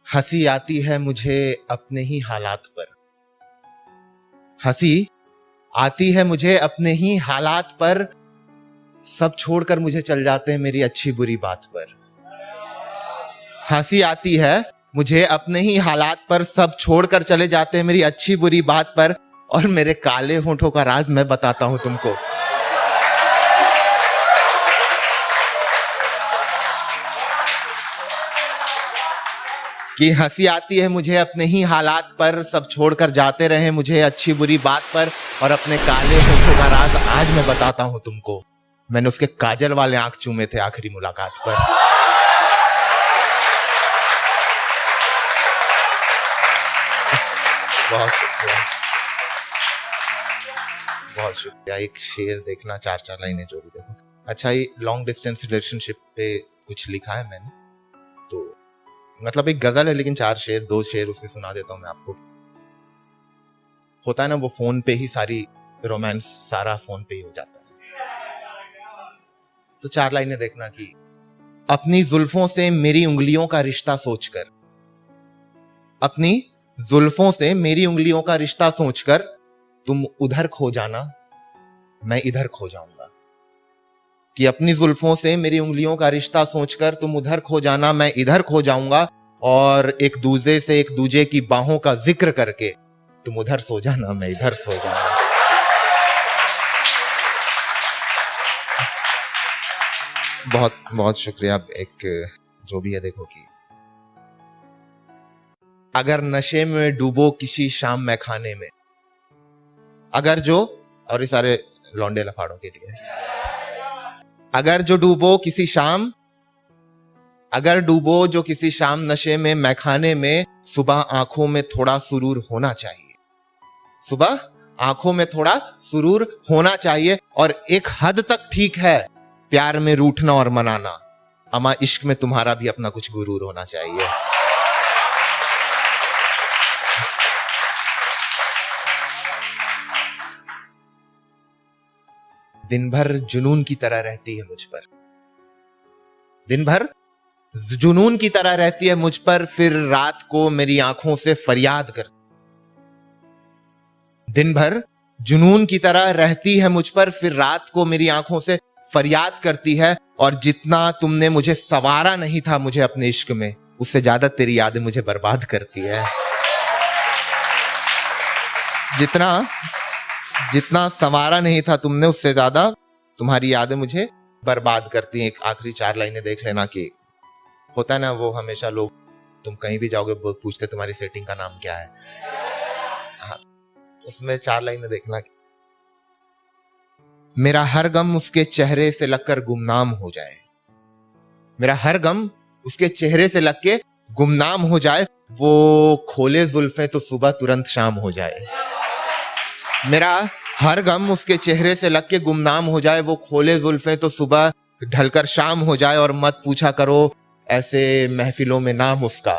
हंसी आती है मुझे अपने ही हालात पर, हंसी आती है मुझे अपने ही हालात पर, सब छोड़कर मुझे चल जाते हैं मेरी अच्छी बुरी बात पर। हंसी आती है मुझे अपने ही हालात पर, सब छोड़कर चले जाते हैं मेरी अच्छी बुरी बात पर, और मेरे काले होंठों का राज मैं बताता हूं तुमको। कि हंसी आती है मुझे अपने ही हालात पर, सब छोड़कर जाते रहे मुझे अच्छी बुरी बात पर, और अपने काले होठों का राज आज मैं बताता हूं तुमको। मैंने उसके काजल वाले आंख चूमे थे आखिरी मुलाकात पर। बहुत शुक्रिया, बहुत शुक्रिया। एक शेर देखना, 4-4 लाइनें जो भी देखो। अच्छा, ये लॉन्ग डिस्टेंस रिलेशनशिप पे कुछ लिखा है मैंने, तो मतलब एक गजल है लेकिन 4 शेर, 2 शेर उसके सुना देता हूं मैं आपको। होता है ना वो फोन पे ही सारी रोमांस, सारा फोन पे ही हो जाता है। तो 4 लाइनें देखना कि अपनी जुल्फों से मेरी उंगलियों का रिश्ता सोचकर, अपनी जुल्फों से मेरी उंगलियों का रिश्ता सोचकर तुम उधर खो जाना, मैं इधर खो जाऊंगा। कि अपनी जुल्फों से मेरी उंगलियों का रिश्ता सोचकर तुम उधर खो जाना, मैं इधर खो जाऊंगा, और एक दूजे से एक दूजे की बाहों का जिक्र करके तुम उधर सो जाना, मैं इधर सो जाऊंगा। बहुत बहुत शुक्रिया। एक जो भी है देखो कि अगर नशे में डूबो किसी शाम मैं खाने में, अगर जो, और ये सारे लौंडे लफाड़ों के लिए, अगर जो डूबो किसी शाम, अगर डूबो जो किसी शाम नशे में मैं खाने में, सुबह आंखों में थोड़ा सुरूर होना चाहिए, सुबह आंखों में थोड़ा सुरूर होना चाहिए। और एक हद तक ठीक है प्यार में रूठना और मनाना, अमा इश्क में तुम्हारा भी अपना कुछ गुरूर होना चाहिए। दिन भर जुनून की तरह रहती है मुझ पर, दिन भर जुनून की तरह रहती है मुझ पर, फिर रात को मेरी आंखों से फरियाद कर। दिन भर जुनून की तरह रहती है मुझ पर, फिर रात को मेरी आंखों से फरियाद करती है। और जितना तुमने मुझे संवारा नहीं था मुझे अपने इश्क में, उससे ज्यादा तेरी यादें मुझे बर्बाद करती है। जितना जितना संवारा नहीं था तुमने, उससे ज्यादा तुम्हारी यादें मुझे बर्बाद करती हैं। एक आखिरी 4 लाइनें देख लेना कि होता है ना वो हमेशा लोग, तुम कहीं भी जाओगे पूछते तुम्हारी सेटिंग का नाम क्या है। हाँ, उसमें 4 लाइनें देखना कि मेरा हर गम उसके चेहरे से लगकर गुमनाम हो जाए, मेरा हर गम उसके चेहरे से लग के गुमनाम हो जाए, वो खोले जुल्फें तो सुबह तुरंत शाम हो जाए। मेरा हर गम उसके चेहरे से लग के गुमनाम हो जाए, वो खोले जुल्फें तो सुबह ढलकर शाम हो जाए। और मत पूछा करो ऐसे महफिलों में नाम उसका,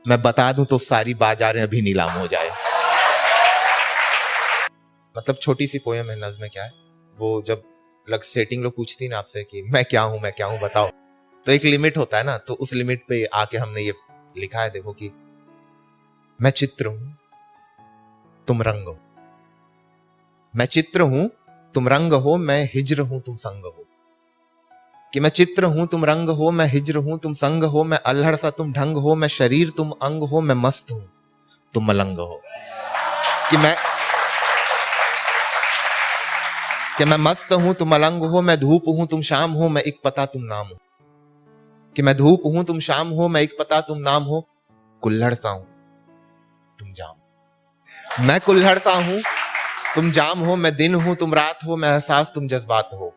मैं बता दूं तो सारी बाजारें अभी नीलाम हो जाए। मतलब छोटी सी पोयम है, नज़्म क्या है वो, जब लग सेटिंग लोग पूछती ना आपसे कि मैं क्या हूं बताओ, तो एक लिमिट होता है ना, तो उस लिमिट पे आके हमने ये लिखा है देखो कि मैं चित्र हूं तुम रंग हो, मैं चित्र हूं तुम रंग हो, मैं हिज्र हूं तुम संग हो। कि मैं चित्र हूं तुम रंग हो, मैं हिज्र हूं तुम संग हो, मैं अल्हड़ सा तुम ढंग हो, मैं शरीर तुम अंग हो, मैं मस्त हूं तुम मलंग हो। कि मैं मस्त हूं तुम मलंग हो, मैं धूप हूं तुम शाम हो, मैं एक पता तुम नाम हो। कि मैं धूप हूं तुम शाम हो, मैं एक पता तुम नाम हो, कुल्हड़ सा हूं तुम जाम, मैं कुल्हड़ सा हूं तुम जाम हो, मैं दिन हूं तुम रात हो, मैं एहसास तुम जज्बात हो।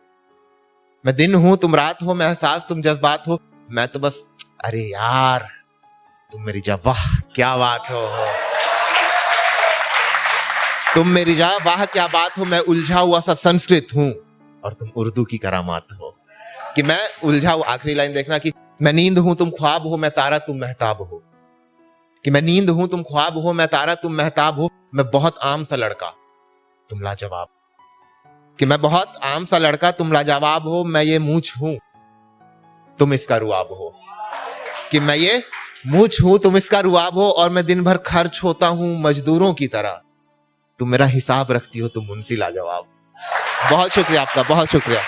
मैं दिन हूं तुम रात हो, मैं एहसास तुम जज्बात हो, मैं तो बस अरे यार तुम मेरी जा, वाह क्या बात हो, तुम मेरी जा वाह क्या बात हो, मैं उलझा हुआ सा संस्कृत हूं और तुम उर्दू की करामात हो। कि मैं उलझा हुआ, आखिरी लाइन देखना कि मैं नींद हूं तुम ख्वाब हो, मैं तारा तुम महताब हो। कि मैं नींद हूं तुम ख्वाब हो, मैं तारा तुम महताब हो, मैं बहुत आम सा लड़का तुम लाजवाब। कि मैं बहुत आम सा लड़का तुम लाजवाब हो, मैं ये मूंछ हूं तुम इसका रुआब हो। कि मैं ये मूंछ हूं तुम इसका रुआब हो, और मैं दिन भर खर्च होता हूं मजदूरों की तरह, तुम मेरा हिसाब रखती हो तुम मुंशी लाजवाब। बहुत शुक्रिया आपका, बहुत शुक्रिया।